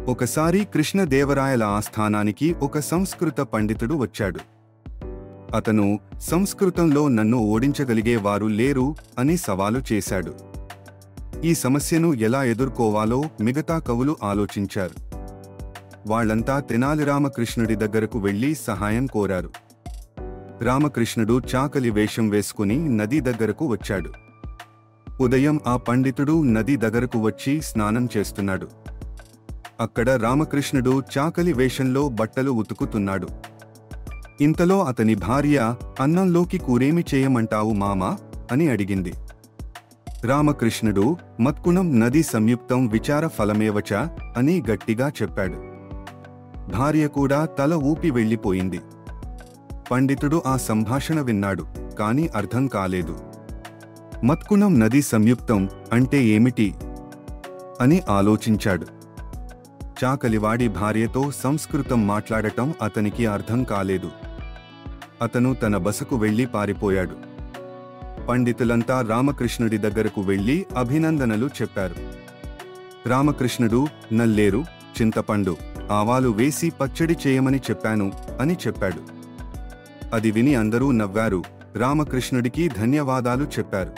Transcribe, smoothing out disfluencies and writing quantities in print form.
ఒకసారి కృష్ణదేవరాయల ఆస్థానానికి ఒక సంస్కృత పండితుడు వచ్చాడు. అతను సంస్కృతంలో నన్ను ఓడించగలిగే వారు లేరు అని సవాలు చేశాడు. ఈ సమస్యను ఎలా ఎదుర్కోవాలో మిగతా కవులు ఆలోచించారు. వాళ్లంతా తెనాలి రామకృష్ణుడి దగ్గరకు వెళ్లి సహాయం కోరారు. రామకృష్ణుడు చాకలి వేషం వేసుకుని నది దగ్గరకు వచ్చాడు. ఉదయం ఆ పండితుడు నది దగ్గరకు వచ్చి స్నానం చేస్తున్నాడు. అక్కడ రామకృష్ణుడు చాకలి వేషంలో బట్టలు ఉతుకుతున్నాడు. ఇంతలో అతని భార్య, అన్నంలోకి కూరేమి చేయమంటావు మామా అని అడిగింది. రామకృష్ణుడు, మత్కుణం నది సంయుక్తం విచార ఫలమేవచ అని గట్టిగా చెప్పాడు. భార్య కూడా తల ఊపి వెళ్ళిపోయింది. పండితుడు ఆ సంభాషణ విన్నాడు, కాని అర్థం కాలేదు. మత్కుణం నది సంయుక్తం అంటే ఏమిటి అని ఆలోచించాడు. చాకలివాడి భార్యతో సంస్కృతం మాట్లాడటం అతనికి అర్థం కాలేదు. అతను తన బసకు వెళ్లి పారిపోయాడు. పండితులంతా రామకృష్ణుడి దగ్గరకు వెళ్లి అభినందనలు చెప్పారు. రామకృష్ణుడు, నల్లేరు, చింతపండు, ఆవాలు వేసి పచ్చడి చేయమని చెప్పాను అని చెప్పాడు. అది విని అందరూ నవ్వారు. రామకృష్ణుడికి ధన్యవాదాలు చెప్పారు.